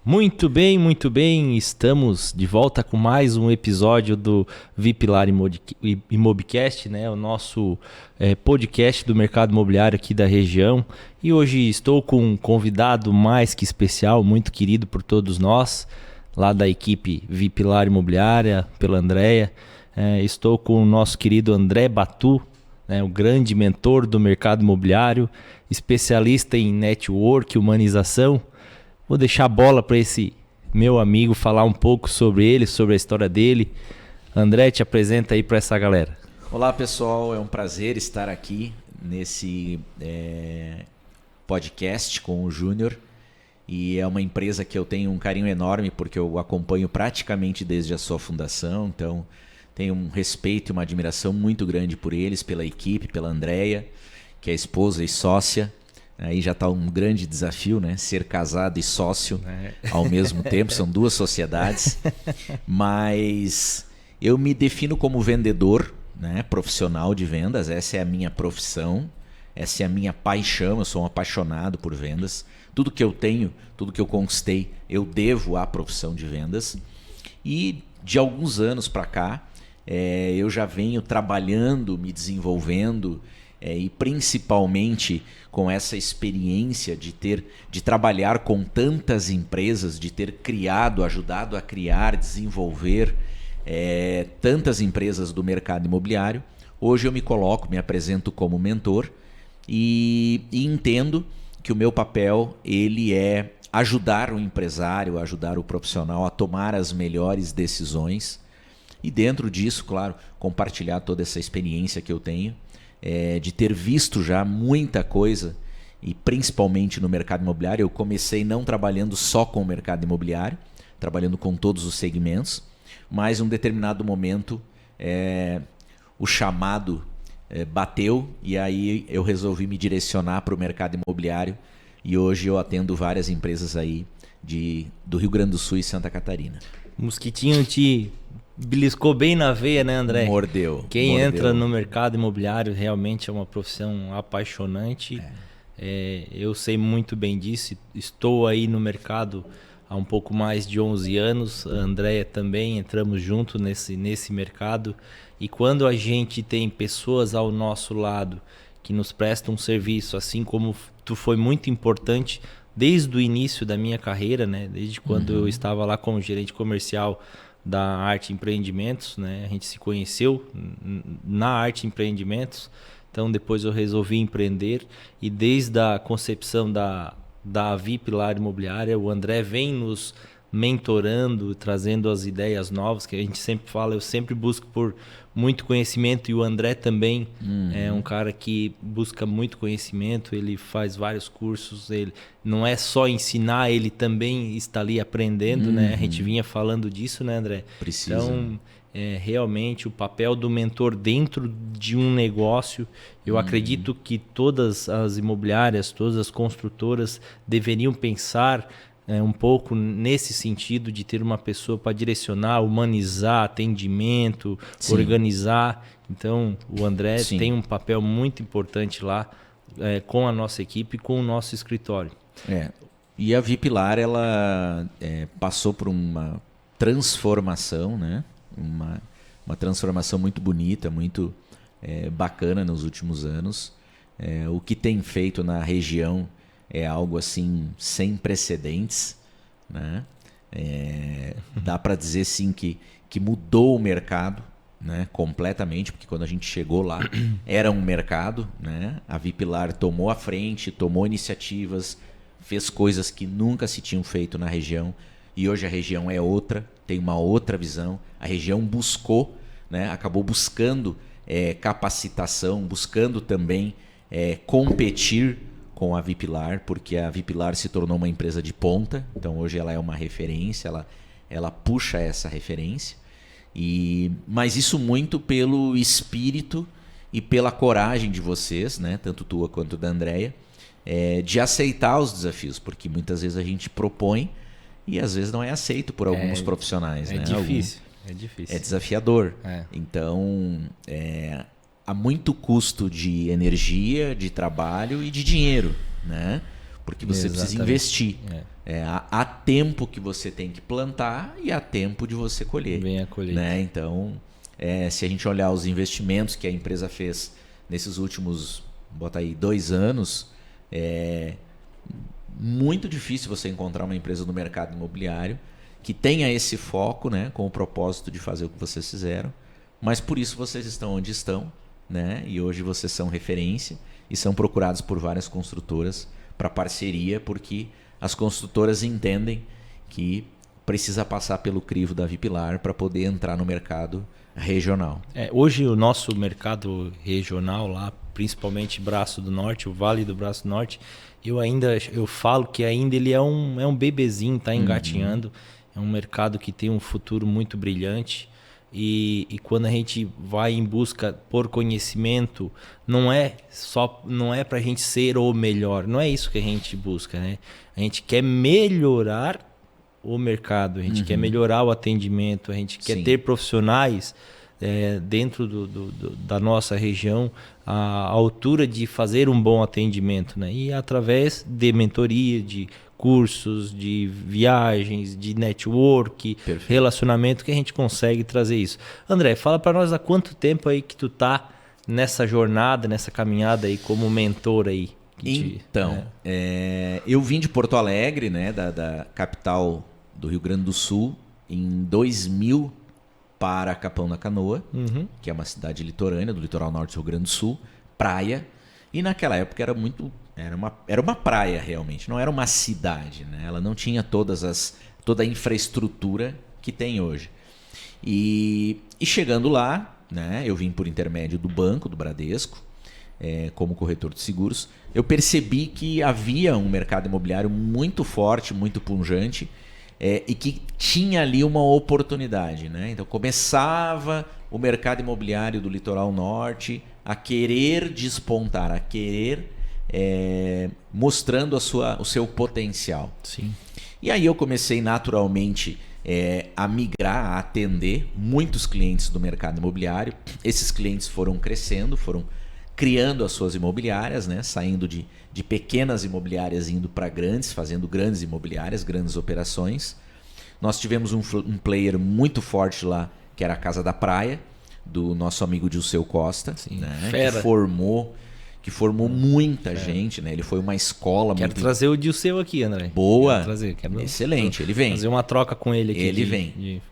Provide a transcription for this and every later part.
Muito bem, muito bem. Estamos de volta com mais um episódio do Vipilar Imobcast, né? O nosso podcast do mercado imobiliário aqui da região. E hoje estou com um convidado mais que especial, muito querido por todos nós, lá da equipe Vipilar Imobiliária, pela Andréia. Estou com o nosso querido André Batu, né? O grande mentor do mercado imobiliário, especialista em network, humanização. Vou deixar a bola para esse meu amigo falar um pouco sobre ele, sobre a história dele. André, te apresenta aí para essa galera. Olá pessoal, é um prazer estar aqui nesse podcast com o Júnior. E é uma empresa que eu tenho um carinho enorme porque eu acompanho praticamente desde a sua fundação. Então tenho um respeito e uma admiração muito grande por eles, pela equipe, pela Andréia, que é esposa e sócia. Aí já está um grande desafio, né? Ser casado e sócio ao mesmo tempo, são duas sociedades. Mas eu me defino como vendedor, né? Profissional de vendas, essa é a minha profissão, essa é a minha paixão, eu sou um apaixonado por vendas. Tudo que eu tenho, tudo que eu conquistei, eu devo à profissão de vendas. E de alguns anos para cá, eu já venho trabalhando, me desenvolvendo, e principalmente com essa experiência de trabalhar com tantas empresas, de ter ajudado a criar, desenvolver tantas empresas do mercado imobiliário. Hoje eu me apresento como mentor e entendo que o meu papel ele é ajudar o empresário, ajudar o profissional a tomar as melhores decisões e dentro disso, claro, compartilhar toda essa experiência que eu tenho. De ter visto já muita coisa e principalmente no mercado imobiliário. Eu comecei não trabalhando só com o mercado imobiliário, trabalhando com todos os segmentos, mas em um determinado momento o chamado bateu e aí eu resolvi me direcionar para o mercado imobiliário e hoje eu atendo várias empresas aí do Rio Grande do Sul e Santa Catarina. O mosquitinho te beliscou bem na veia, né, André? Mordeu. Quem entra no mercado imobiliário realmente é uma profissão apaixonante. Eu sei muito bem disso. Estou aí no mercado há um pouco mais de 11 anos. A Andréia também, entramos junto nesse mercado. E quando a gente tem pessoas ao nosso lado que nos prestam um serviço, assim como tu foi muito importante desde o início da minha carreira, né? Desde quando eu estava lá como gerente comercial da Arte Empreendimentos, né? A gente se conheceu na Arte Empreendimentos, então depois eu resolvi empreender e desde a concepção da Vipilar Imobiliária, o André vem nos mentorando, trazendo as ideias novas, que a gente sempre fala, eu sempre busco por muito conhecimento e o André também é um cara que busca muito conhecimento, ele faz vários cursos, ele não é só ensinar, ele também está ali aprendendo, né? A gente vinha falando disso, né, André? Precisa. Então, realmente o papel do mentor dentro de um negócio, eu acredito que todas as imobiliárias, todas as construtoras deveriam pensar um pouco nesse sentido de ter uma pessoa para direcionar, humanizar, atendimento, Sim. Organizar. Então, o André Sim. tem um papel muito importante lá com a nossa equipe, com o nosso escritório. E a Vipilar, ela passou por uma transformação, né? Uma transformação muito bonita, muito bacana nos últimos anos. O que tem feito na região é algo assim sem precedentes, né? Dá para dizer sim que mudou o mercado, né? Completamente, porque quando a gente chegou lá era um mercado, né? A Vipilar tomou a frente, tomou iniciativas, fez coisas que nunca se tinham feito na região e hoje a região é outra, tem uma outra visão. A região buscou, né? Acabou buscando capacitação, buscando também competir com a Vipilar, porque a Vipilar se tornou uma empresa de ponta, então hoje ela é uma referência, ela puxa essa referência, mas isso muito pelo espírito e pela coragem de vocês, né, tanto tua quanto da Andréia, de aceitar os desafios, porque muitas vezes a gente propõe e às vezes não é aceito por alguns profissionais. É difícil. É desafiador. Então, há muito custo de energia, de trabalho e de dinheiro, né? porque você precisa investir. Há tempo que você tem que plantar e há tempo de você colher. Vem a colheita. Né? Então, se a gente olhar os investimentos que a empresa fez nesses últimos, bota aí, 2 anos, é muito difícil você encontrar uma empresa no mercado imobiliário que tenha esse foco, né, com o propósito de fazer o que vocês fizeram, mas por isso vocês estão onde estão, né? E hoje vocês são referência e são procurados por várias construtoras para parceria, porque as construtoras entendem que precisa passar pelo crivo da Vipilar para poder entrar no mercado regional. Hoje o nosso mercado regional lá, principalmente Braço do Norte, o Vale do Braço do Norte, eu falo que ainda ele é um bebezinho, está engatinhando. É um mercado que tem um futuro muito brilhante. E quando a gente vai em busca por conhecimento, não é para a gente ser o melhor, não é isso que a gente busca, né? A gente quer melhorar o mercado, a gente quer melhorar o atendimento, a gente quer ter profissionais dentro da nossa região à altura de fazer um bom atendimento, né? E através de mentoria, de cursos, de viagens, de network, relacionamento, que a gente consegue trazer isso. André, fala para nós há quanto tempo aí que tu tá nessa jornada, nessa caminhada aí como mentor aí? Então, eu vim de Porto Alegre, né, da capital do Rio Grande do Sul, em 2000 para Capão da Canoa, que é uma cidade litorânea do litoral norte do Rio Grande do Sul, praia, e naquela época era uma praia realmente, não era uma cidade, né? Ela não tinha toda a infraestrutura que tem hoje. E chegando lá, né, eu vim por intermédio do banco, do Bradesco, como corretor de seguros, eu percebi que havia um mercado imobiliário muito forte, muito pujante, e que tinha ali uma oportunidade, né? Então começava o mercado imobiliário do litoral norte a querer despontar, a querer mostrando o seu potencial. Sim. E aí eu comecei naturalmente a migrar, a atender muitos clientes do mercado imobiliário. Esses clientes foram crescendo, foram criando as suas imobiliárias, né? Saindo de pequenas imobiliárias, indo para grandes, fazendo grandes imobiliárias, grandes operações. Nós tivemos um player muito forte lá, que era a Casa da Praia, do nosso amigo Dilceu Costa, né? Que formou muita gente, né? Ele foi uma escola. Quero trazer o Dilceu aqui, André. Boa. Excelente, ele vem. Fazer uma troca com ele aqui. Ele vem.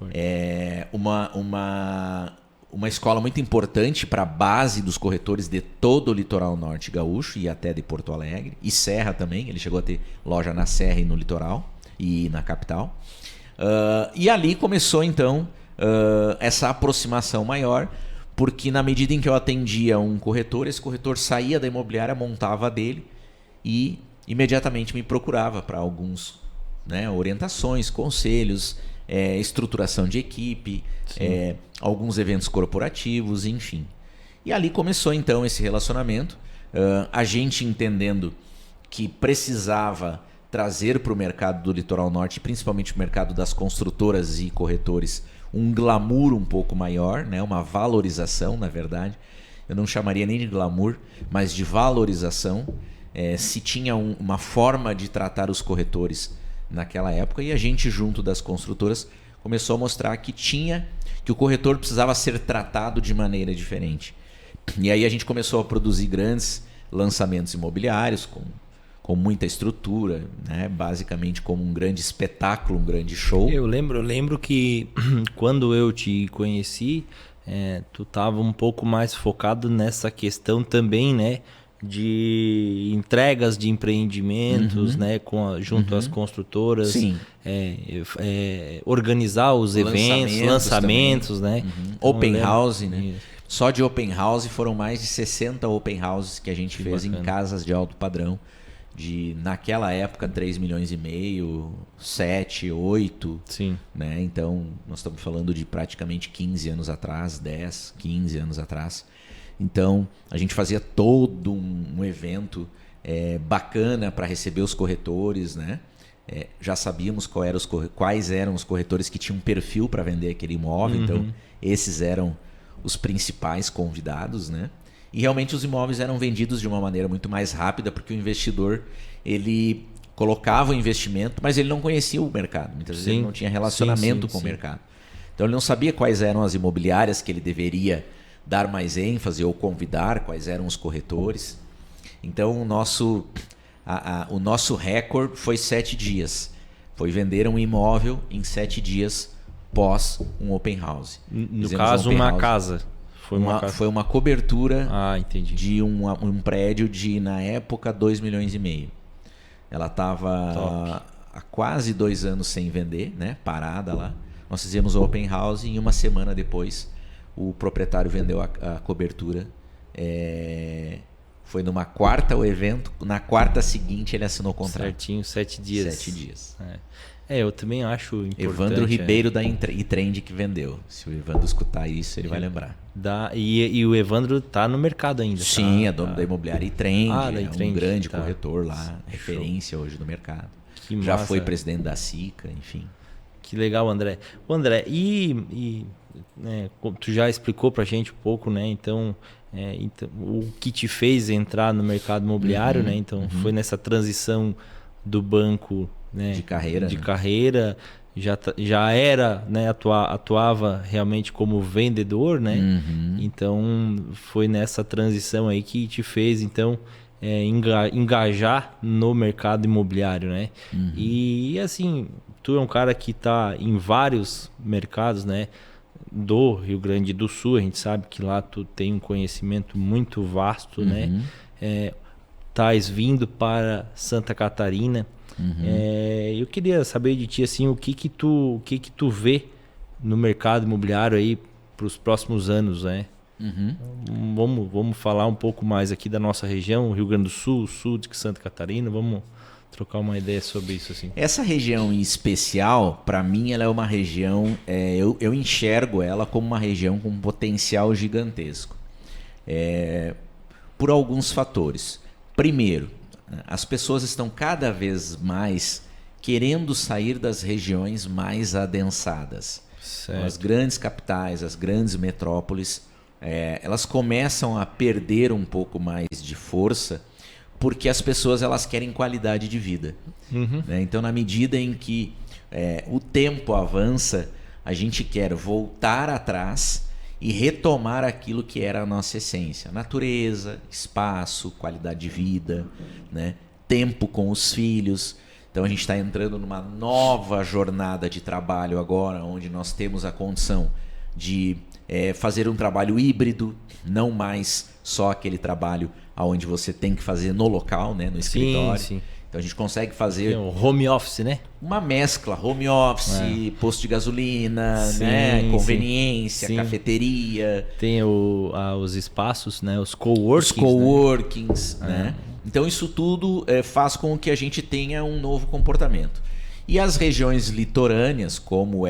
Uma escola muito importante para a base dos corretores de todo o litoral norte gaúcho e até de Porto Alegre. E Serra também. Ele chegou a ter loja na Serra e no litoral e na capital. E ali começou então essa aproximação maior, porque na medida em que eu atendia um corretor, esse corretor saía da imobiliária, montava a dele e imediatamente me procurava para alguns, né, orientações, conselhos, estruturação de equipe, alguns eventos corporativos, enfim. E ali começou então esse relacionamento, a gente entendendo que precisava trazer para o mercado do litoral norte, principalmente o mercado das construtoras e corretores, um glamour um pouco maior, né? Uma valorização, na verdade. Eu não chamaria nem de glamour, mas de valorização. Se tinha uma forma de tratar os corretores naquela época, e a gente, junto das construtoras, começou a mostrar que o corretor precisava ser tratado de maneira diferente. E aí a gente começou a produzir grandes lançamentos imobiliários com muita estrutura, né? Basicamente como um grande espetáculo, um grande show. Eu lembro que quando eu te conheci, tu estava um pouco mais focado nessa questão também, né, de entregas de empreendimentos, né, junto às construtoras. Sim. Organizar os eventos, lançamentos, né? Então, open house, né? Isso. Só de open house foram mais de 60 open houses que a gente fez bacana. Em casas de alto padrão. Naquela época, 3,5 milhões, 7, 8. Sim. Né? Então, nós estamos falando de praticamente 15 anos atrás, 10, 15 anos atrás. Então, a gente fazia todo um evento bacana para receber os corretores, né? Já sabíamos quais eram os corretores que tinham perfil para vender aquele imóvel. Então, esses eram os principais convidados, né? E realmente os imóveis eram vendidos de uma maneira muito mais rápida, porque o investidor, ele colocava o investimento, mas ele não conhecia o mercado. Muitas vezes ele não tinha relacionamento com o mercado. Então ele não sabia quais eram as imobiliárias que ele deveria dar mais ênfase ou convidar, quais eram os corretores. Então o nosso recorde foi 7 dias. Foi vender um imóvel em 7 dias pós um open house. No caso, uma casa. Foi uma cobertura entendi. de um prédio de, na época, 2,5 milhões. Ela estava há quase 2 anos sem vender, né? Parada lá. Nós fizemos o open house e uma semana depois o proprietário vendeu a cobertura. Foi numa quarta o evento, na quarta seguinte ele assinou o contrato. Certinho, 7 dias. 7 dias. Eu também acho importante. Evandro Ribeiro da E-Trend que vendeu. Se o Evandro escutar isso, ele vai lembrar. E o Evandro tá no mercado ainda. Sim, é dono da imobiliária E-Trend. E-Trend, um grande corretor lá, referência hoje no mercado. Já foi presidente da SICA, enfim. Que legal, André. André, né, tu já explicou pra gente um pouco, né? Então, o que te fez entrar no mercado imobiliário, né? Então, foi nessa transição do banco, né, de carreira, já era, né, atuava realmente como vendedor, né? Então, foi nessa transição aí que te fez, então, engajar no mercado imobiliário, né? E assim, tu é um cara que está em vários mercados, né? Do Rio Grande do Sul, a gente sabe que lá tu tem um conhecimento muito vasto, né? Estás vindo para Santa Catarina. Eu queria saber de ti assim, o que tu vê no mercado imobiliário aí para os próximos anos, né? Vamos falar um pouco mais aqui da nossa região, Rio Grande do Sul, sul de Santa Catarina. Vamos trocar uma ideia sobre isso assim. Essa região em especial, para mim, ela é uma região, eu enxergo ela como uma região com um potencial gigantesco, por alguns fatores. Primeiro, as pessoas estão cada vez mais querendo sair das regiões mais adensadas. Certo. As grandes capitais, as grandes metrópoles, elas começam a perder um pouco mais de força, porque as pessoas elas querem qualidade de vida. Né? Então, na medida em que o tempo avança, a gente quer voltar atrás e retomar aquilo que era a nossa essência. Natureza, espaço, qualidade de vida, né? Tempo com os filhos. Então, a gente está entrando numa nova jornada de trabalho agora, onde nós temos a condição de fazer um trabalho híbrido, não mais só aquele trabalho onde você tem que fazer no local, né, no escritório. Sim. Então a gente consegue fazer o home office, né? Uma mescla, home office, posto de gasolina, né, conveniência, cafeteria. Tem os espaços, né, os coworkings. Os coworkings, né? Então isso tudo faz com que a gente tenha um novo comportamento. E as regiões litorâneas, como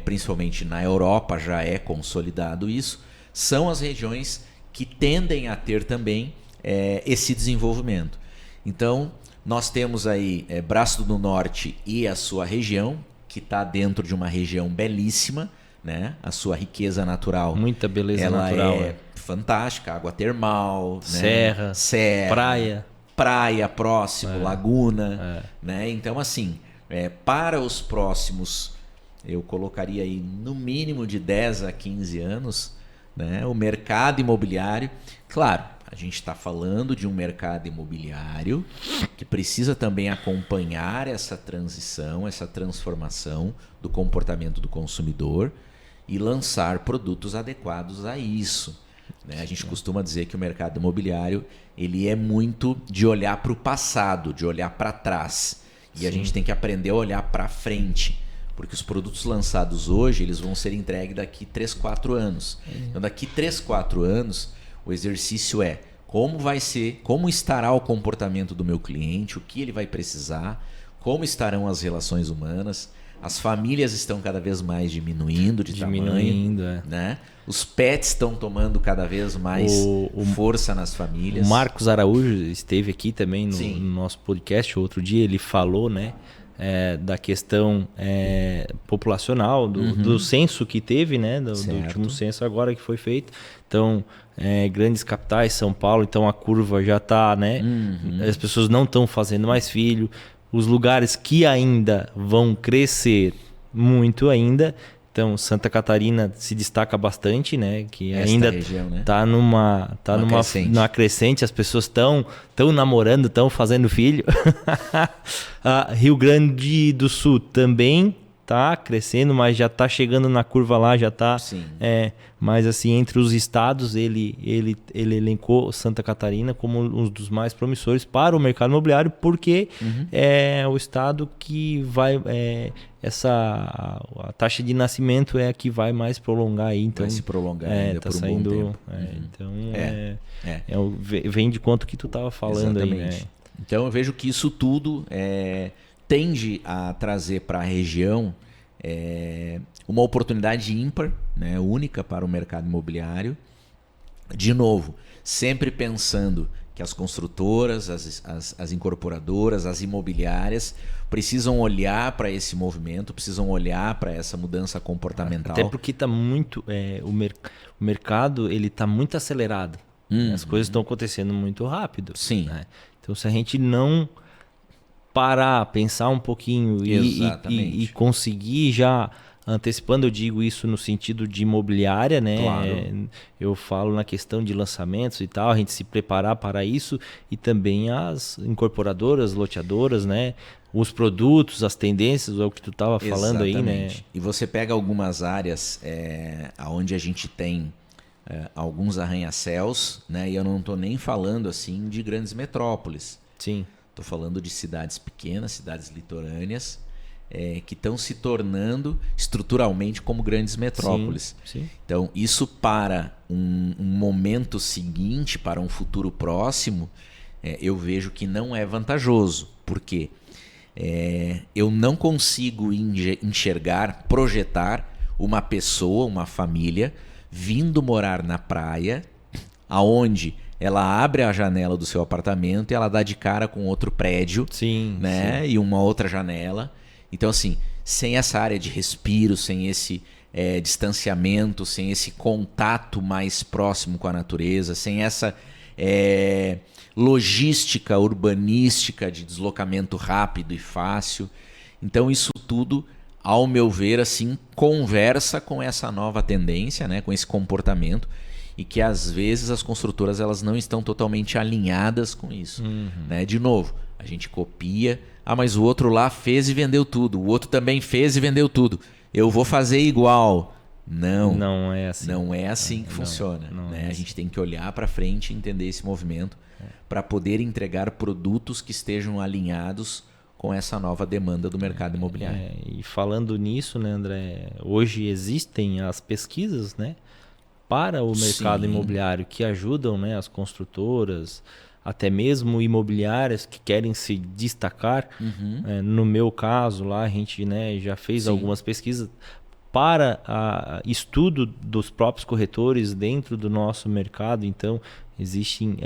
principalmente na Europa já é consolidado isso, são as regiões que tendem a ter também esse desenvolvimento. Então, nós temos aí Braço do Norte e a sua região, que está dentro de uma região belíssima, né? A sua riqueza natural. Muita beleza ela natural. É fantástica, água termal, serra, praia próximo, laguna. Né? Então, assim, para os próximos, eu colocaria aí no mínimo de 10 a 15 anos, né? O mercado imobiliário, claro, a gente está falando de um mercado imobiliário que precisa também acompanhar essa transição, essa transformação do comportamento do consumidor e lançar produtos adequados a isso. Né? A gente costuma dizer que o mercado imobiliário ele é muito de olhar para o passado, de olhar para trás. E a gente tem que aprender a olhar para frente. Porque os produtos lançados hoje eles vão ser entregues daqui 3, 4 anos. Então, daqui 3, 4 anos, o exercício como estará o comportamento do meu cliente, o que ele vai precisar, como estarão as relações humanas. As famílias estão cada vez mais diminuindo de tamanho. Né? Os pets estão tomando cada vez mais força nas famílias. O Marcos Araújo esteve aqui também no nosso podcast outro dia, ele falou, né? Da questão populacional, do censo que teve, né? Do último censo agora que foi feito. Então, grandes capitais, São Paulo, então a curva já está, né? As pessoas não estão fazendo mais filho. Os lugares que ainda vão crescer muito ainda, então Santa Catarina se destaca bastante, né? Que ainda está numa crescente, as pessoas estão namorando, estão fazendo filho. Rio Grande do Sul também tá crescendo, mas já tá chegando na curva lá, já tá. Mas assim, entre os estados, ele elencou Santa Catarina como um dos mais promissores para o mercado imobiliário, porque é o estado que vai. A taxa de nascimento é a que vai mais prolongar aí. Então, vai se prolongar ainda tá por um saindo, bom tempo. Então, vem de quanto que tu tava falando. Exatamente. Aí, né? Então eu vejo que isso tudo tende a trazer para a região uma oportunidade ímpar, né, única para o mercado imobiliário. De novo, sempre pensando que as construtoras, as incorporadoras, as imobiliárias precisam olhar para esse movimento, precisam olhar para essa mudança comportamental. Até porque está muito, o mercado ele está muito acelerado. As coisas estão acontecendo muito rápido. Sim. Né? Então, se a gente não parar, pensar um pouquinho e conseguir já antecipando, eu digo isso no sentido de imobiliária, né? Claro. Eu falo na questão de lançamentos e tal, a gente se preparar para isso, e também as incorporadoras, loteadoras, né? Os produtos, as tendências, é o que tu estava falando aí, né? E você pega algumas áreas onde a gente tem alguns arranha-céus, né? E eu não estou nem falando assim de grandes metrópoles. Sim. Estou falando de cidades pequenas, cidades litorâneas, que estão se tornando estruturalmente como grandes metrópoles. Sim. Então, isso para um momento seguinte, para um futuro próximo, eu vejo que não é vantajoso. Por quê? Eu não consigo enxergar, projetar uma pessoa, uma família, vindo morar na praia, aonde ela abre a janela do seu apartamento e ela dá de cara com outro prédio, né? E uma outra janela. Então, assim, sem essa área de respiro, sem esse distanciamento, sem esse contato mais próximo com a natureza, sem essa logística urbanística de deslocamento rápido e fácil. Então, isso tudo, ao meu ver, assim, conversa com essa nova tendência, né? Com esse comportamento. E que às vezes as construtoras elas não estão totalmente alinhadas com isso. Né? De novo, a gente copia, mas o outro lá fez e vendeu tudo, o outro também fez e vendeu tudo. Eu vou fazer igual. Não é assim. Não é assim que funciona. Né? A gente tem que olhar para frente e entender esse movimento para poder entregar produtos que estejam alinhados com essa nova demanda do mercado imobiliário. E falando nisso, né, André, hoje existem as pesquisas, né, para o mercado imobiliário que ajudam, né, as construtoras, até mesmo imobiliárias que querem se destacar. No meu caso lá, a gente, né, já fez algumas pesquisas para estudo dos próprios corretores dentro do nosso mercado. Então, existem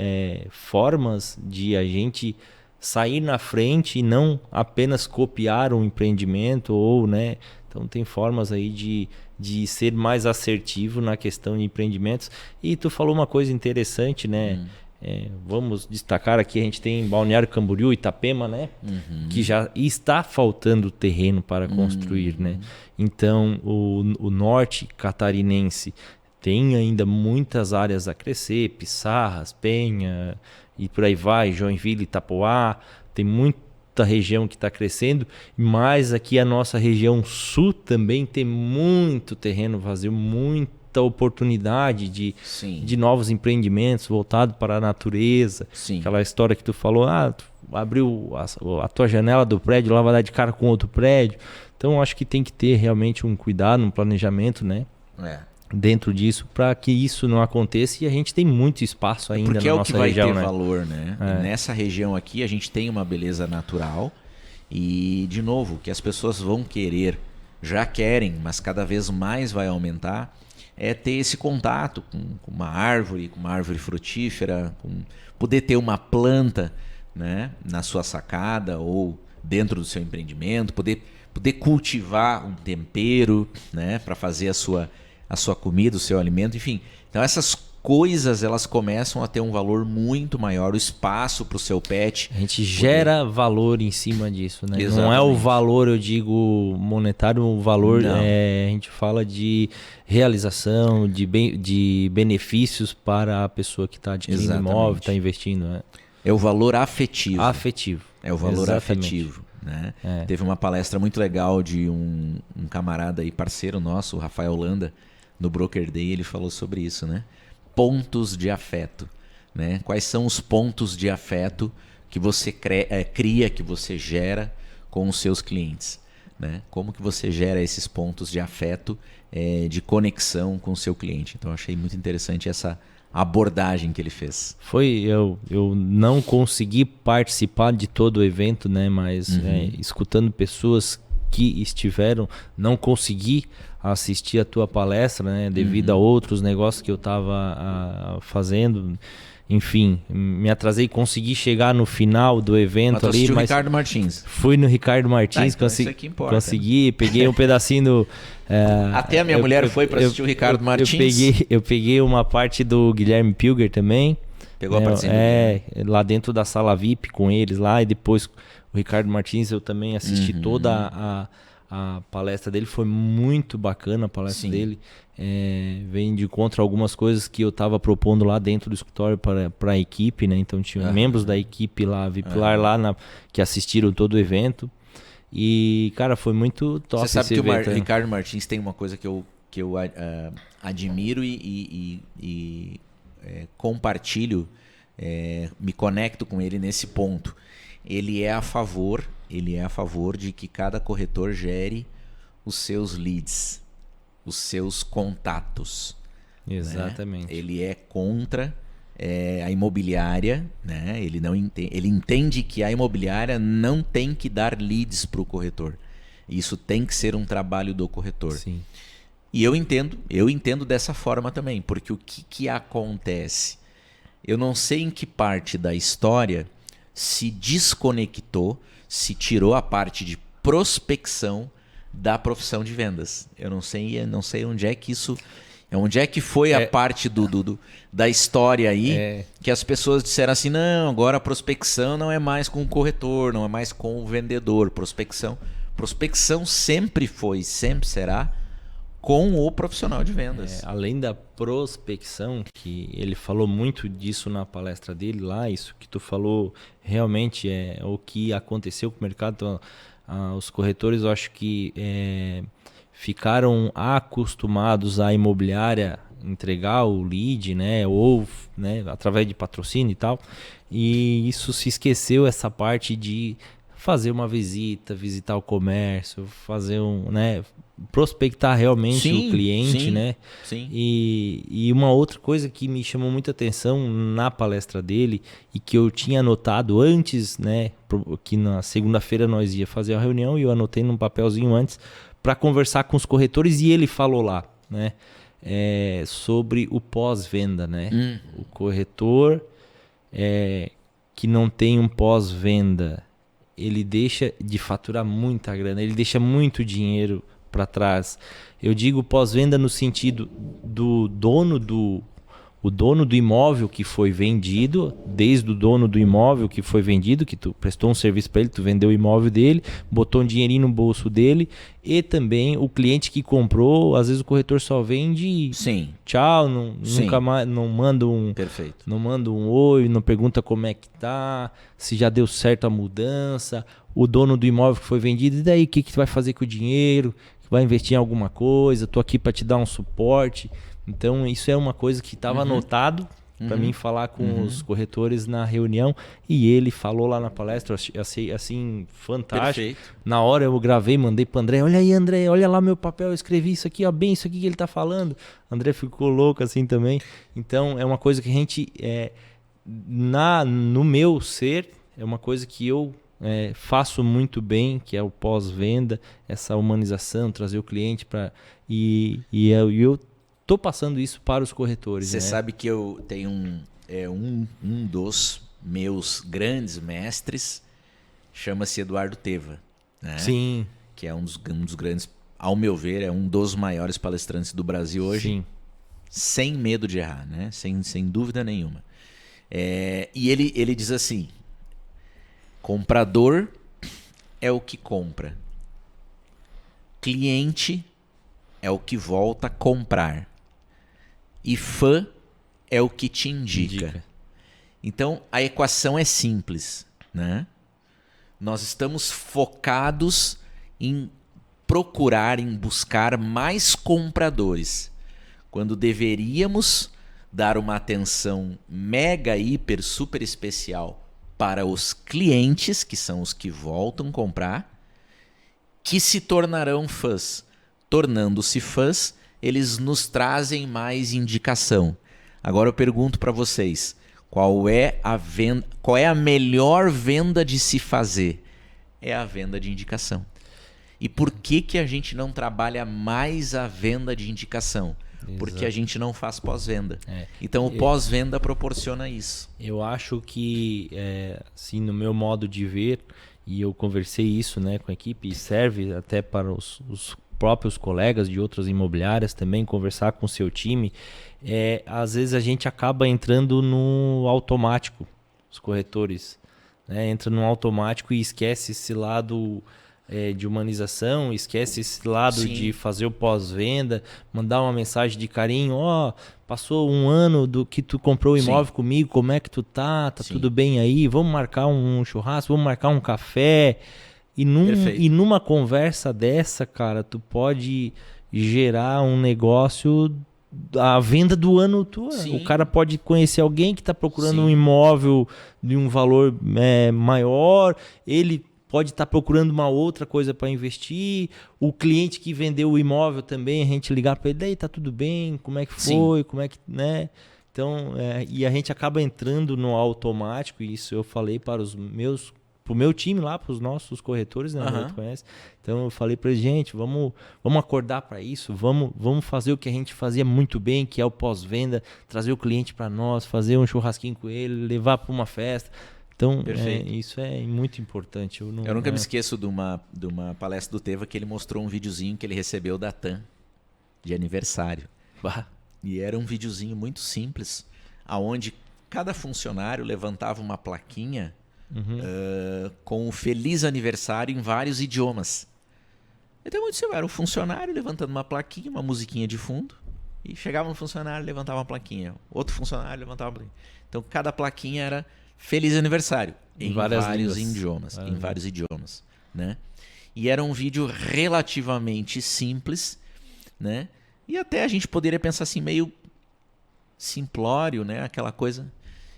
formas de a gente sair na frente e não apenas copiar um empreendimento ou, né? Então tem formas aí de ser mais assertivo na questão de empreendimentos. E tu falou uma coisa interessante, né? Vamos destacar aqui, a gente tem Balneário Camboriú, Itapema, né? Que já está faltando terreno para construir, né? Então o norte catarinense tem ainda muitas áreas a crescer, Pissarras, Penha e por aí vai, Joinville, Itapoá, tem muita região que está crescendo, mas aqui a nossa região sul também tem muito terreno vazio, muita oportunidade de novos empreendimentos voltados para a natureza. Aquela história que tu falou, tu abriu a tua janela do prédio, lá vai dar de cara com outro prédio. Então acho que tem que ter realmente um cuidado, um planejamento, né? Dentro disso, para que isso não aconteça, e a gente tem muito espaço ainda na nossa região. Porque é o que vai ter valor, né? Nessa região aqui a gente tem uma beleza natural e, de novo, que as pessoas vão querer, já querem, mas cada vez mais vai aumentar, ter esse contato com uma árvore frutífera, poder ter uma planta, né, na sua sacada ou dentro do seu empreendimento, poder cultivar um tempero, né, para fazer a sua comida, o seu alimento, enfim. Então essas coisas elas começam a ter um valor muito maior, o espaço para o seu pet. A gente gera valor em cima disso, né? Exatamente. Não é o valor, eu digo, monetário, o valor a gente fala de realização, de benefícios para a pessoa que está adquirindo imóvel, está investindo. Né? É o valor afetivo. É o valor afetivo. Né? Teve uma palestra muito legal de um camarada aí, parceiro nosso, o Rafael Landa, no Broker Day, ele falou sobre isso, né? Pontos de afeto. Né? Quais são os pontos de afeto que você cria, que você gera com os seus clientes? Né? Como que você gera esses pontos de afeto, de conexão com o seu cliente? Então, eu achei muito interessante essa abordagem que ele fez. Eu não consegui participar de todo o evento, né? Mas escutando pessoas que estiveram, não consegui assistir a tua palestra, né? Devido a outros negócios que eu estava fazendo. Enfim, me atrasei e consegui chegar no final do evento ali. Mas Ricardo Martins. Fui no Ricardo Martins, então isso aqui importa, consegui, peguei um pedacinho do... Até a minha mulher foi para assistir o Ricardo Martins. Eu peguei uma parte do Guilherme Pilger também. Pegou a parte lá dentro da sala VIP com eles lá, e depois o Ricardo Martins eu também assisti toda a palestra dele, foi muito bacana a palestra dele. Vem de encontro a algumas coisas que eu estava propondo lá dentro do escritório para a equipe, né? Então tinha membros da equipe lá, VIPlar lá, que assistiram todo o evento. E, cara, foi muito top. Você sabe que evento, o Ricardo Martins tem uma coisa que eu admiro e compartilho, me conecto com ele nesse ponto. Ele é a favor de que cada corretor gere os seus leads, os seus contatos. Exatamente. Né? Ele é contra a imobiliária, né? Ele entende que a imobiliária não tem que dar leads para o corretor. Isso tem que ser um trabalho do corretor. Sim. E eu entendo dessa forma também, porque o que acontece? Eu não sei em que parte da história se desconectou, se tirou a parte de prospecção da profissão de vendas. Eu não sei onde é que isso... Onde é que foi a parte da história aí que as pessoas disseram assim, não, agora a prospecção não é mais com o corretor, não é mais com o vendedor. Prospecção sempre foi, sempre será com o profissional de vendas. Além da prospecção, que ele falou muito disso na palestra dele lá, isso que tu falou realmente é o que aconteceu com o mercado. Então, os corretores, eu acho que ficaram acostumados à imobiliária entregar o lead, né, ou, né, através de patrocínio e tal, e isso se esqueceu, essa parte de fazer uma visita, visitar o comércio, fazer prospectar realmente o cliente, né? Sim. E uma outra coisa que me chamou muita atenção na palestra dele e que eu tinha anotado antes, né, que na segunda-feira nós ia fazer a reunião e eu anotei num papelzinho antes para conversar com os corretores, e ele falou lá, né, sobre o pós-venda, né? O corretor que não tem um pós-venda, ele deixa de faturar muita grana, ele deixa muito dinheiro para trás. Eu digo pós-venda no sentido do dono do imóvel que foi vendido, desde o dono do imóvel que foi vendido, que tu prestou um serviço para ele, tu vendeu o imóvel dele, botou um dinheirinho no bolso dele, e também o cliente que comprou, às vezes o corretor só vende tchau, nunca mais, não manda um oi, não pergunta como é que tá, se já deu certo a mudança, o dono do imóvel que foi vendido, e daí o que tu vai fazer com o dinheiro? Vai investir em alguma coisa? Tô aqui para te dar um suporte. Então, isso é uma coisa que estava anotado para mim falar com os corretores na reunião, e ele falou lá na palestra, eu achei assim, fantástico. Perfeito. Na hora eu gravei, mandei para André, olha aí, André, olha lá meu papel, eu escrevi isso aqui, ó, bem isso aqui que ele tá falando. André ficou louco assim também. Então, é uma coisa que a gente, no meu ser, é uma coisa que eu faço muito bem, que é o pós-venda, essa humanização, trazer o cliente para... E eu tô passando isso para os corretores. Você sabe que eu tenho um dos meus grandes mestres, chama-se Eduardo Teva, né? Sim. Que é um dos grandes, ao meu ver, é um dos maiores palestrantes do Brasil hoje. Sim. sem medo de errar, né? Sem dúvida nenhuma. E ele diz assim: comprador é o que compra, cliente é o que volta a comprar e fã é o que te indica. Então a equação é simples, né? Nós estamos focados em procurar, em buscar mais compradores, quando deveríamos dar uma atenção mega, hiper, super especial para os clientes, que são os que voltam a comprar, que se tornarão fãs. Tornando-se fãs, eles nos trazem mais indicação. Agora eu pergunto para vocês, qual é a melhor venda de se fazer? É a venda de indicação. E por que a gente não trabalha mais a venda de indicação? Exato. Porque a gente não faz pós-venda. Então o pós-venda proporciona isso. Eu acho que, assim, no meu modo de ver, e eu conversei isso, né, com a equipe, e serve até para os próprios colegas de outras imobiliárias também, conversar com o seu time, às vezes a gente acaba entrando no automático, os corretores, né, entra no automático e esquece esse lado de humanização, esquece esse lado Sim. de fazer o pós-venda, mandar uma mensagem de carinho, passou um ano do que tu comprou o imóvel Sim. comigo, como é que tu tá tudo bem aí, vamos marcar um churrasco, vamos marcar um café, e numa conversa dessa, cara, tu pode gerar um negócio, a venda do ano tua. Sim. O cara pode conhecer alguém que está procurando Sim. um imóvel de um valor maior, ele pode estar procurando uma outra coisa para investir, o cliente que vendeu o imóvel também, a gente ligar para ele, daí tá tudo bem, como é que foi, Sim. como é que, né? Então, e a gente acaba entrando no automático, e isso eu falei para pro meu time lá, para os nossos corretores, né? Uhum. Conhece. Então eu falei para eles, gente, vamos acordar para isso, vamos fazer o que a gente fazia muito bem, que é o pós-venda, trazer o cliente para nós, fazer um churrasquinho com ele, levar para uma festa. Então, isso é muito importante. Eu nunca me esqueço de uma palestra do Teva que ele mostrou um videozinho que ele recebeu da TAM de aniversário. E era um videozinho muito simples, aonde cada funcionário levantava uma plaquinha com um feliz aniversário em vários idiomas. Então, era o funcionário levantando uma plaquinha, uma musiquinha de fundo, e chegava um funcionário, levantava uma plaquinha. Outro funcionário levantava uma plaquinha. Então, cada plaquinha era feliz aniversário em vários idiomas, né? E era um vídeo relativamente simples, né? E até a gente poderia pensar assim, meio simplório, né? Aquela coisa.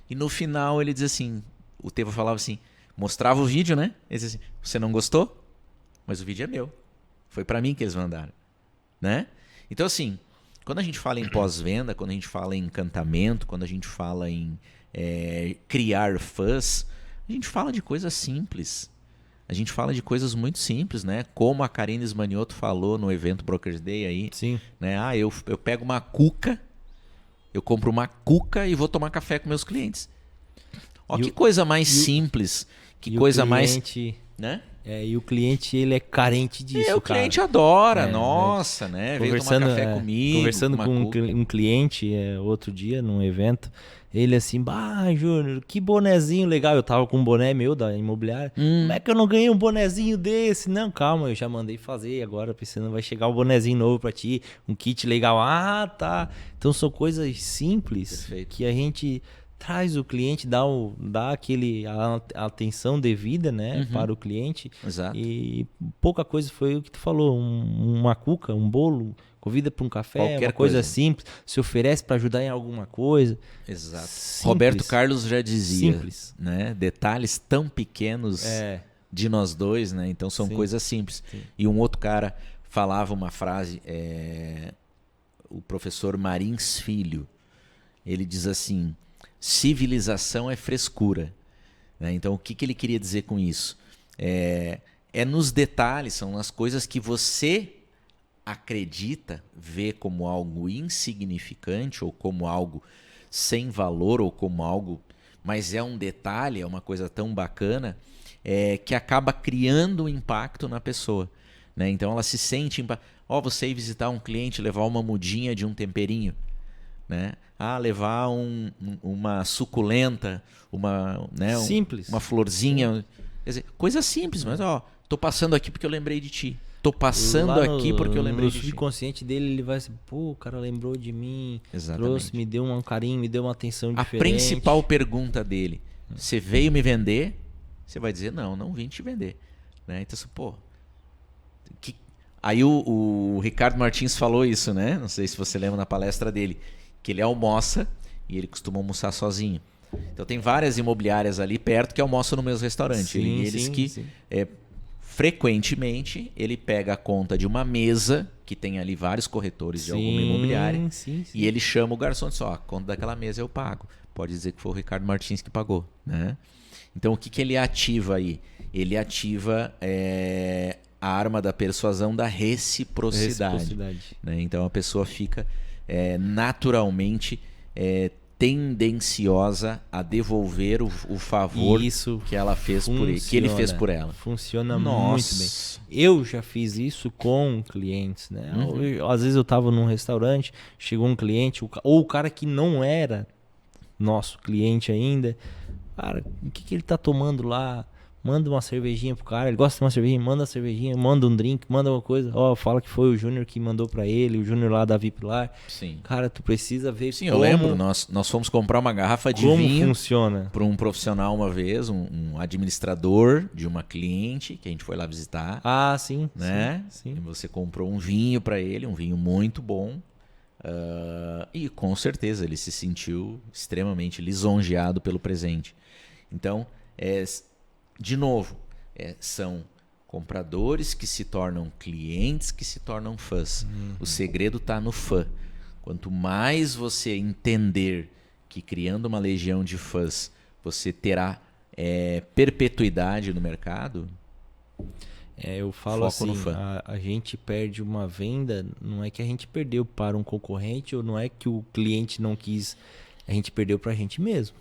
E no final ele diz assim, o Teva falava assim, mostrava o vídeo, né? Ele dizia assim, você não gostou? Mas o vídeo é meu. Foi para mim que eles mandaram, né? Então assim, quando a gente fala em pós-venda, quando a gente fala em encantamento, quando a gente fala em criar fãs, a gente fala de coisas simples. A gente fala de coisas muito simples, né? Como a Karine Smanioto falou no evento Brokers Day aí. Sim. Né? Eu pego uma cuca, eu compro uma cuca e vou tomar café com meus clientes. Que coisa mais simples, que coisa mais... Né? E o cliente, ele é carente disso, o cliente adora, nossa, né? Veio tomar café comigo. Conversando com um cliente outro dia, num evento, ele assim, Júnior, que bonezinho legal. Eu tava com um boné meu da imobiliária. Como é que eu não ganhei um bonezinho desse? Não, calma, eu já mandei fazer. Agora pensando, vai chegar um bonezinho novo pra ti, um kit legal. Tá. Então são coisas simples que a gente traz o cliente, dá a atenção devida, né, para o cliente. Exato. E pouca coisa foi o que tu falou, uma cuca, um bolo, convida para um café, qualquer uma coisa simples, se oferece para ajudar em alguma coisa. Exato. Simples. Roberto Carlos já dizia, simples, né, detalhes tão pequenos de nós dois, né? Então são coisas simples. Sim. E um outro cara falava uma frase, o professor Marins Filho, ele diz assim: civilização é frescura, né? Então o que ele queria dizer com isso? É nos detalhes, são nas coisas que você acredita, vê como algo insignificante ou como algo sem valor ou como algo, mas é um detalhe, é uma coisa tão bacana, que acaba criando um impacto na pessoa, né? Então ela se sente você ir visitar um cliente, levar uma mudinha de um temperinho, né? Levar uma suculenta, Simples. uma florzinha. Quer dizer, coisa simples, mas tô passando aqui porque eu lembrei de ti. Tô passando aqui porque eu lembrei de ti. No subconsciente dele, ele vai assim, pô, o cara lembrou de mim, Exatamente. trouxe, me deu um carinho, me deu uma atenção diferente. A principal pergunta dele, você veio me vender? Você vai dizer, não vim te vender. Né? Então, pô... Aí o Ricardo Martins falou isso, né? Não sei se você lembra na palestra dele, que ele almoça e ele costuma almoçar sozinho. Então tem várias imobiliárias ali perto que almoçam no mesmo restaurante. Sim. Frequentemente ele pega a conta de uma mesa que tem ali vários corretores de alguma imobiliária e ele chama o garçom e diz, a conta daquela mesa eu pago. Pode dizer que foi o Ricardo Martins que pagou, né? Então o que ele ativa aí? Ele ativa a arma da persuasão da reciprocidade. Né? Então a pessoa fica naturalmente tendenciosa a devolver o favor que ela fez por ele, que ele fez por ela. Funciona muito bem. Eu já fiz isso com clientes, né? Às vezes eu estava num restaurante, chegou um cliente, ou o cara que não era nosso cliente ainda, cara, o que ele tá tomando lá? Manda uma cervejinha pro cara, ele gosta de uma cervejinha, manda uma cervejinha, manda um drink, manda uma coisa. Fala que foi o Júnior que mandou pra ele, o Júnior lá da VIP lá. Sim. Cara, tu precisa ver Sim, eu lembro, nós fomos comprar uma garrafa de vinho funciona para um profissional uma vez, um administrador de uma cliente que a gente foi lá visitar. Sim. Né? Sim. E você comprou um vinho para ele, um vinho muito bom. E com certeza ele se sentiu extremamente lisonjeado pelo presente. Então, de novo, são compradores que se tornam clientes, que se tornam fãs. O segredo está no fã. Quanto mais você entender que criando uma legião de fãs você terá perpetuidade no mercado, eu falo assim, a gente perde uma venda, não é que a gente perdeu para um concorrente ou não é que o cliente não quis, a gente perdeu para a gente mesmo.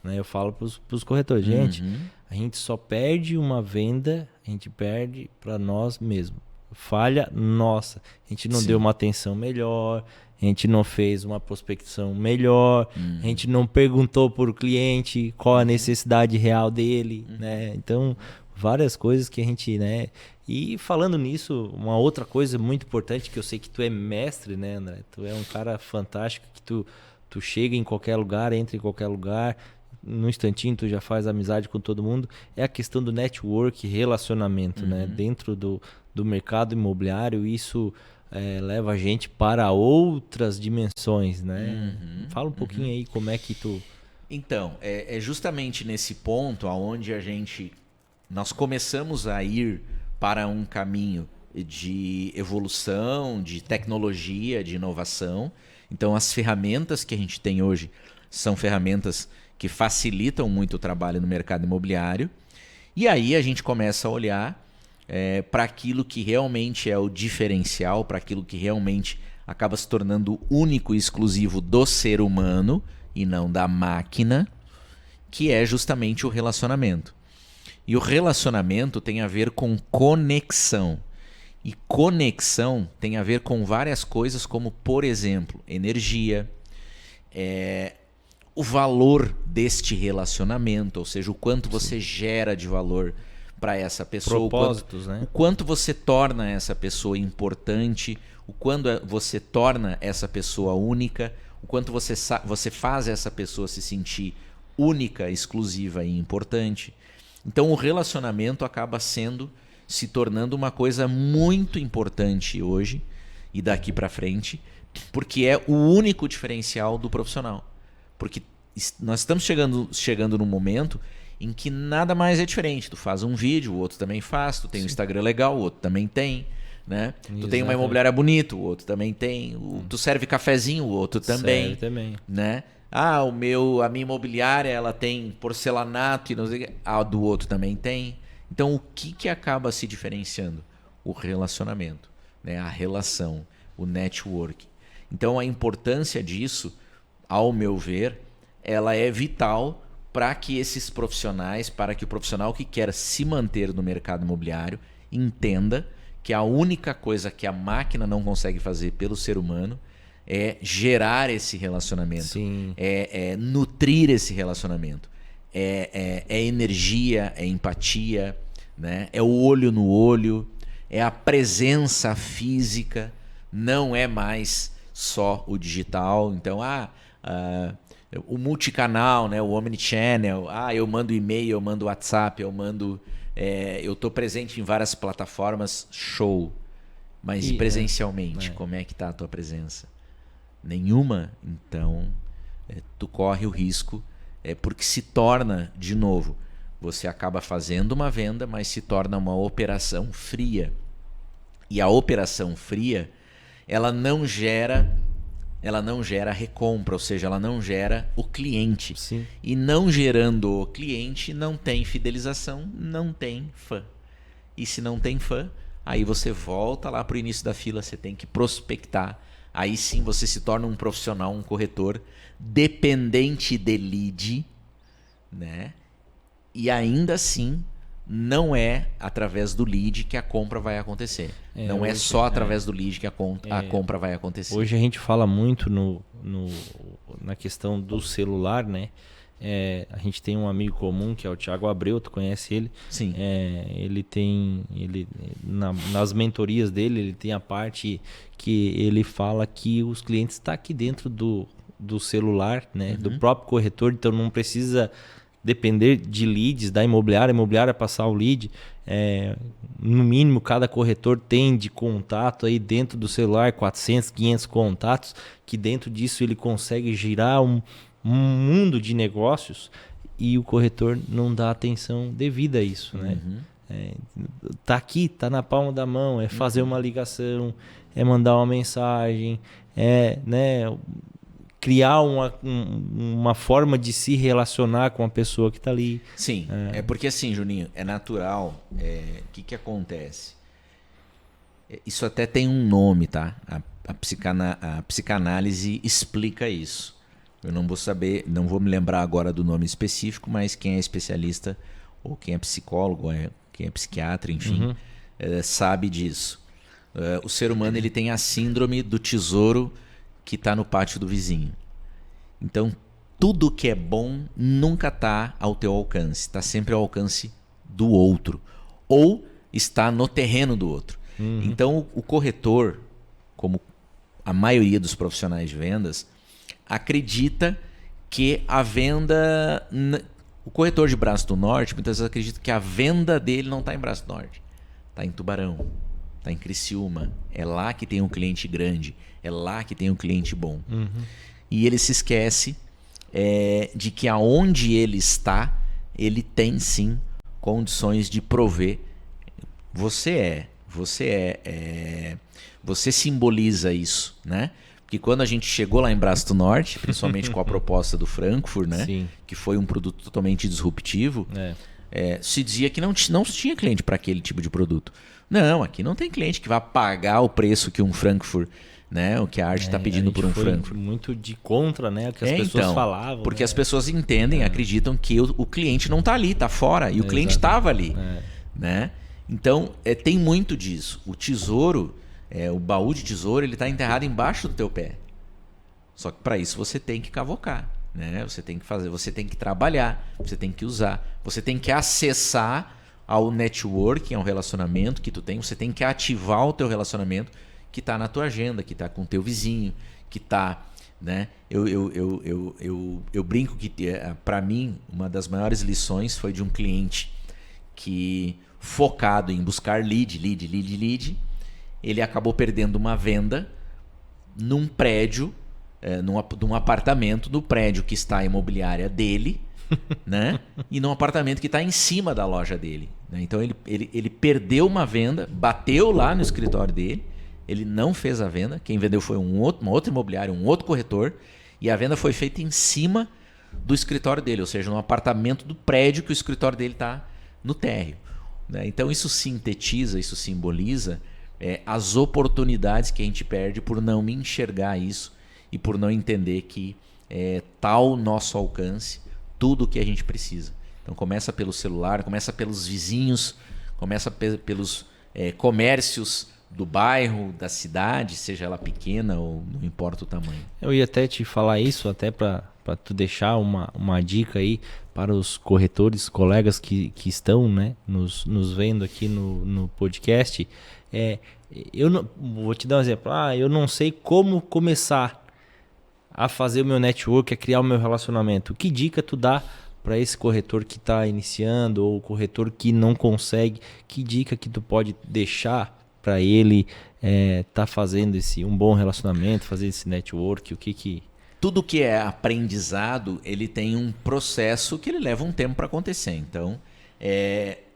Né? Eu falo para os corretores, gente, a gente só perde uma venda, a gente perde para nós mesmos. Falha nossa. A gente não deu uma atenção melhor, a gente não fez uma prospecção melhor, a gente não perguntou para o cliente qual a necessidade real dele. Né? Então, várias coisas que a gente... Né? E falando nisso, uma outra coisa muito importante, que eu sei que tu é mestre, né, André? Tu é um cara fantástico, que tu chega em qualquer lugar, entra em qualquer lugar... No instantinho tu já faz amizade com todo mundo, é a questão do network, relacionamento, né? Dentro do mercado imobiliário, isso leva a gente para outras dimensões, né? Fala um pouquinho aí como é que tu... Então, é justamente nesse ponto onde nós começamos a ir para um caminho de evolução, de tecnologia, de inovação. Então as ferramentas que a gente tem hoje são ferramentas que facilitam muito o trabalho no mercado imobiliário. E aí a gente começa a olhar para aquilo que realmente é o diferencial, para aquilo que realmente acaba se tornando único e exclusivo do ser humano e não da máquina, que é justamente o relacionamento. E o relacionamento tem a ver com conexão. E conexão tem a ver com várias coisas, como, por exemplo, energia, o valor deste relacionamento, ou seja, o quanto você gera de valor para essa pessoa, propósitos, o quanto você torna essa pessoa importante, o quanto você torna essa pessoa única, o quanto você faz essa pessoa se sentir única, exclusiva e importante. Então o relacionamento acaba se tornando uma coisa muito importante hoje e daqui para frente, porque é o único diferencial do profissional. Porque nós estamos chegando num momento em que nada mais é diferente. Tu faz um vídeo, o outro também faz. Tu tem um Instagram legal, o outro também tem. Né? Tu tem uma imobiliária bonita, o outro também tem. Tu serve cafezinho, o outro também. Serve também. Né? A minha imobiliária ela tem porcelanato e não sei o que. A do outro também tem. Então o que acaba se diferenciando? O relacionamento, né? A relação, o network. Então a importância disso, ao meu ver, ela é vital para que esses profissionais, para que o profissional que quer se manter no mercado imobiliário entenda que a única coisa que a máquina não consegue fazer pelo ser humano é gerar esse relacionamento, Sim. é nutrir esse relacionamento, é energia, é empatia, né? É o olho no olho, é a presença física, não é mais só o digital. Então, o multicanal, né? O omnichannel, eu mando e-mail, eu mando WhatsApp, eu estou presente em várias plataformas, show. Mas e presencialmente, como é que está a tua presença? Nenhuma? Então, tu corre o risco, porque se torna, de novo, você acaba fazendo uma venda, mas se torna uma operação fria. E a operação fria, ela não gera recompra, ou seja, ela não gera o cliente. Sim. E não gerando o cliente, não tem fidelização, não tem fã. E se não tem fã, aí você volta lá para o início da fila, você tem que prospectar. Aí sim você se torna um profissional, um corretor dependente de lead, né? E ainda assim, não é através do lead que a compra vai acontecer. Não é só através do lead que a compra vai acontecer. Hoje a gente fala muito na questão do celular, né? A gente tem um amigo comum que é o Thiago Abreu, tu conhece ele? Sim. Nas mentorias dele, ele tem a parte que ele fala que os clientes estão aqui dentro do celular, né? Do próprio corretor, então não precisa depender de leads da imobiliária, a imobiliária passar o lead. No mínimo, cada corretor tem de contato aí dentro do celular 400, 500 contatos, que dentro disso ele consegue girar um mundo de negócios, e o corretor não dá atenção devida a isso, né? Tá aqui, tá na palma da mão, é fazer uma ligação, é mandar uma mensagem, né, criar uma forma de se relacionar com a pessoa que está ali. Sim, porque assim, Juninho, é natural. O que acontece? Isso até tem um nome, tá? A psicanálise explica isso. Eu não vou saber, não vou me lembrar agora do nome específico, mas quem é especialista, ou quem é psicólogo, quem é psiquiatra, enfim, sabe disso. O ser humano ele tem a síndrome do tesouro que está no pátio do vizinho. Então, tudo que é bom nunca está ao teu alcance. Está sempre ao alcance do outro. Ou está no terreno do outro. Então, o corretor, como a maioria dos profissionais de vendas, acredita que a venda... O corretor de Braço do Norte, muitas vezes acredita que a venda dele não está em Braço do Norte. Está em Tubarão. Está em Criciúma. É lá que tem um cliente grande. É lá que tem um cliente bom. E ele se esquece de que aonde ele está, ele tem sim condições de prover. Você simboliza isso, né? Porque quando a gente chegou lá em Braço do Norte, principalmente com a proposta do Frankfurt, né? Sim. Que foi um produto totalmente disruptivo, se dizia que não tinha cliente para aquele tipo de produto. Não, aqui não tem cliente que vai pagar o preço que um Frankfurt, né? O que a Arte está pedindo por um Frankfurt. Muito de contra, né? O que as pessoas falavam. Porque as pessoas entendem, acreditam que o cliente não está ali, está fora. E o cliente estava ali. Né? Então, tem muito disso. O tesouro, o baú de tesouro, ele está enterrado embaixo do teu pé. Só que para isso você tem que cavocar. Né? Você tem que fazer, você tem que trabalhar, você tem que usar, você tem que acessar ao networking, ao relacionamento que tu tem, você tem que ativar o teu relacionamento que está na tua agenda, que está com o teu vizinho, que está... Né? Eu brinco que, para mim, uma das maiores lições foi de um cliente que, focado em buscar lead, ele acabou perdendo uma venda num prédio, num apartamento, no prédio que está a imobiliária dele, né? E num apartamento que está em cima da loja dele. Né? Então ele perdeu uma venda, bateu lá no escritório dele, ele não fez a venda, quem vendeu foi uma outra imobiliária, um outro corretor, e a venda foi feita em cima do escritório dele, ou seja, no apartamento do prédio que o escritório dele está no térreo. Né? Então isso sintetiza, isso simboliza as oportunidades que a gente perde por não enxergar isso e por não entender que está ao nosso alcance tudo o que a gente precisa. Então começa pelo celular, começa pelos vizinhos, começa pelos comércios do bairro, da cidade, seja ela pequena ou não importa o tamanho. Eu ia até te falar isso, até para tu deixar uma dica aí para os corretores, colegas que estão, né, nos vendo aqui no podcast. Eu não, vou te dar um exemplo. Eu não sei como começar a fazer o meu network, a criar o meu relacionamento. Que dica tu dá para esse corretor que está iniciando ou corretor que não consegue? Que dica que tu pode deixar para ele tá fazendo um bom relacionamento, fazer esse network? Tudo que é aprendizado, ele tem um processo que ele leva um tempo para acontecer. Então,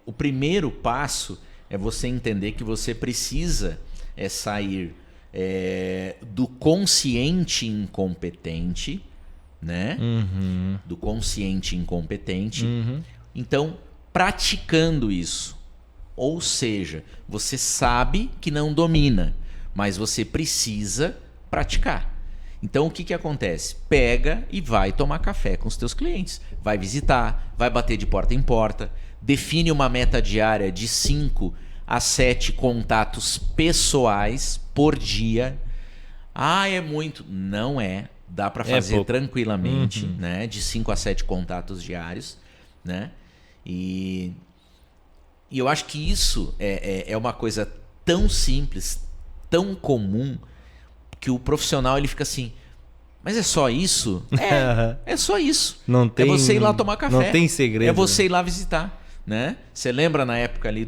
o primeiro passo é você entender que você precisa sair do consciente incompetente, né? Uhum. Do consciente incompetente. Uhum. Então, praticando isso. Ou seja, você sabe que não domina, mas você precisa praticar. Então, o que acontece? Pega e vai tomar café com os teus clientes. Vai visitar, vai bater de porta em porta, define uma meta diária de 5 a 7 contatos pessoais por dia. É muito. Não é. Dá para fazer tranquilamente, né? De 5 a 7 contatos diários, né? E eu acho que isso é uma coisa tão simples, tão comum, que o profissional ele fica assim, mas é só isso? É só isso. Não tem, é você ir lá tomar café. Não tem segredo. É você ir lá visitar, né? Você lembra na época ali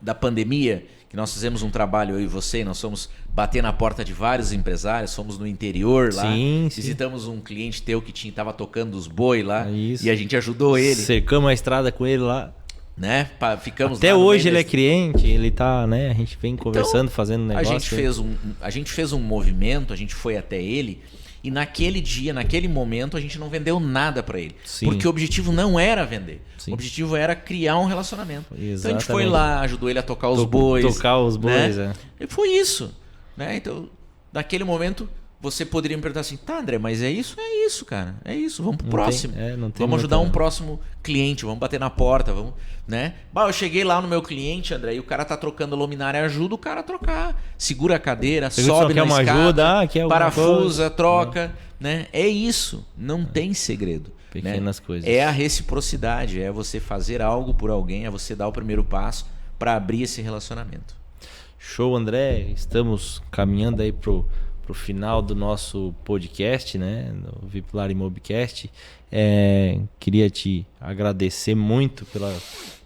da pandemia, que nós fizemos um trabalho, eu e você, nós fomos bater na porta de vários empresários, fomos no interior lá, visitamos um cliente teu que estava tocando os boi lá, e a gente ajudou ele. Cercamos a estrada com ele lá. Né? Ficamos até hoje ele é cliente, ele tá, né? A gente vem conversando, fazendo negócio. A gente fez um movimento, a gente foi até ele, e naquele dia, naquele momento, a gente não vendeu nada para ele. Sim. Porque o objetivo não era vender. Sim. O objetivo era criar um relacionamento. Exatamente. Então a gente foi lá, ajudou ele a tocar os bois. Tocar os bois, né? E foi isso. Né? Então, naquele momento, você poderia me perguntar assim, tá, André, mas é isso? É isso, cara. É isso. Vamos pro próximo. Vamos ajudar um próximo cliente, vamos bater na porta, vamos, né? Eu cheguei lá no meu cliente, André, e o cara tá trocando a luminária, ajuda o cara a trocar. Segura a cadeira, sobe na escada, parafusa, troca, né? É isso. Não tem segredo. Pequenas coisas. É a reciprocidade, é você fazer algo por alguém, é você dar o primeiro passo para abrir esse relacionamento. Show, André. Estamos caminhando aí pro final do nosso podcast, né, no Vipilar Imobcast. Queria te agradecer muito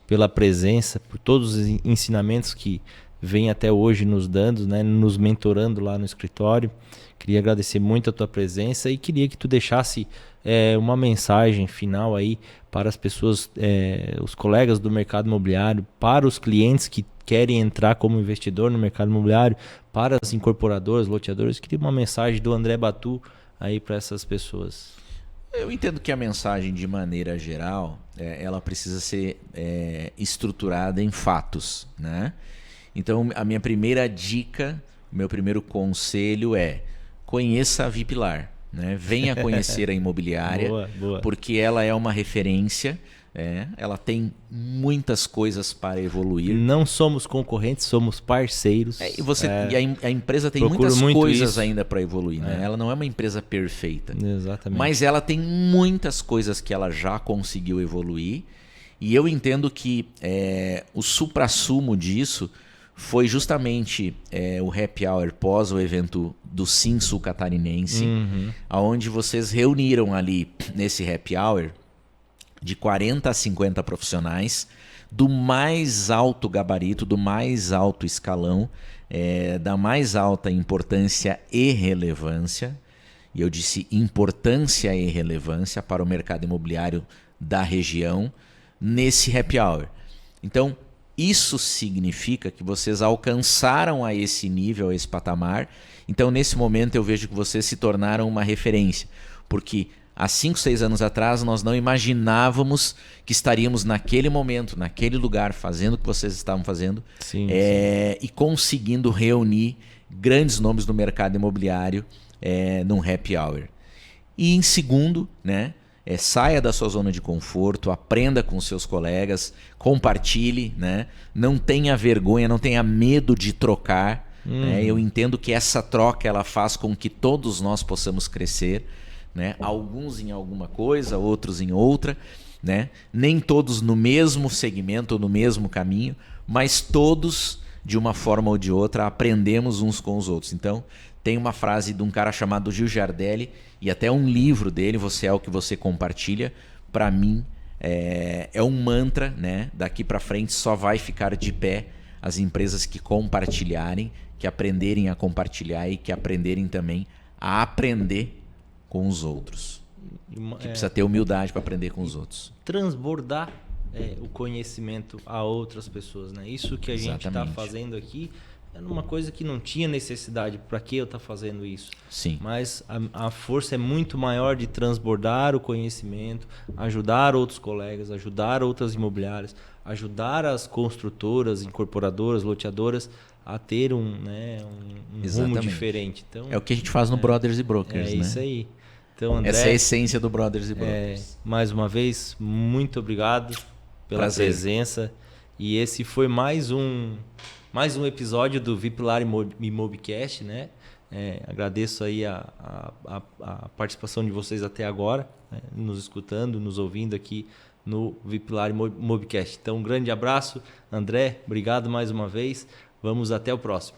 pela presença, por todos os ensinamentos que vem até hoje nos dando, né, nos mentorando lá no escritório. Queria agradecer muito a tua presença e queria que tu deixasse uma mensagem final aí para as pessoas, os colegas do mercado imobiliário, para os clientes que querem entrar como investidor no mercado imobiliário, para as incorporadoras, loteadores. Queria uma mensagem do André Batu aí para essas pessoas. Eu entendo que a mensagem, de maneira geral, ela precisa ser estruturada em fatos, né? Então, a minha primeira dica, o meu primeiro conselho é: conheça a Vipilar, né? Venha conhecer a imobiliária, boa. Porque ela é uma referência. Ela tem muitas coisas para evoluir. Não somos concorrentes, somos parceiros. E a empresa tem muitas coisas ainda para evoluir, né? Ela não é uma empresa perfeita. Exatamente. Mas ela tem muitas coisas que ela já conseguiu evoluir. E eu entendo que o suprassumo disso foi justamente o happy hour pós o evento do Sim Sul Catarinense, onde vocês reuniram ali nesse happy hour de 40 a 50 profissionais do mais alto gabarito, do mais alto escalão, da mais alta importância e relevância. E eu disse importância e relevância para o mercado imobiliário da região nesse happy hour. Então, isso significa que vocês alcançaram a esse nível, a esse patamar. Então, nesse momento, eu vejo que vocês se tornaram uma referência, porque há 5, 6 anos atrás, nós não imaginávamos que estaríamos naquele momento, naquele lugar, fazendo o que vocês estavam fazendo. Sim. E conseguindo reunir grandes nomes do mercado imobiliário num happy hour. E em segundo, né, saia da sua zona de conforto, aprenda com seus colegas, compartilhe, né? Não tenha vergonha, não tenha medo de trocar. Né? Eu entendo que essa troca ela faz com que todos nós possamos crescer, né? Alguns em alguma coisa, outros em outra, né? Nem todos no mesmo segmento ou no mesmo caminho, mas todos, de uma forma ou de outra, aprendemos uns com os outros. Então, tem uma frase de um cara chamado Gil Giardelli e até um livro dele, Você é o que você compartilha. Para mim, é um mantra, né? Daqui para frente só vai ficar de pé as empresas que compartilharem, que aprenderem a compartilhar e que aprenderem também a aprender com os outros. Que precisa ter humildade para aprender com os outros. Transbordar o conhecimento a outras pessoas, né? Isso que a gente está fazendo aqui é uma coisa que não tinha necessidade. Para que eu estar fazendo isso? Sim. Mas a força é muito maior de transbordar o conhecimento, ajudar outros colegas, ajudar outras imobiliárias, ajudar as construtoras, incorporadoras, loteadoras a ter um rumo diferente. Então, é o que a gente faz no Brothers e Brokers, né? É isso aí. Então, André, essa é a essência do Brothers e Brokers. Mais uma vez, muito obrigado pela presença. E esse foi mais um episódio do Vipilar Imobcast, né? Agradeço aí a participação de vocês até agora, né? Nos escutando, nos ouvindo aqui no Vipilar Imobcast. Então, um grande abraço. André, obrigado mais uma vez. Vamos até o próximo.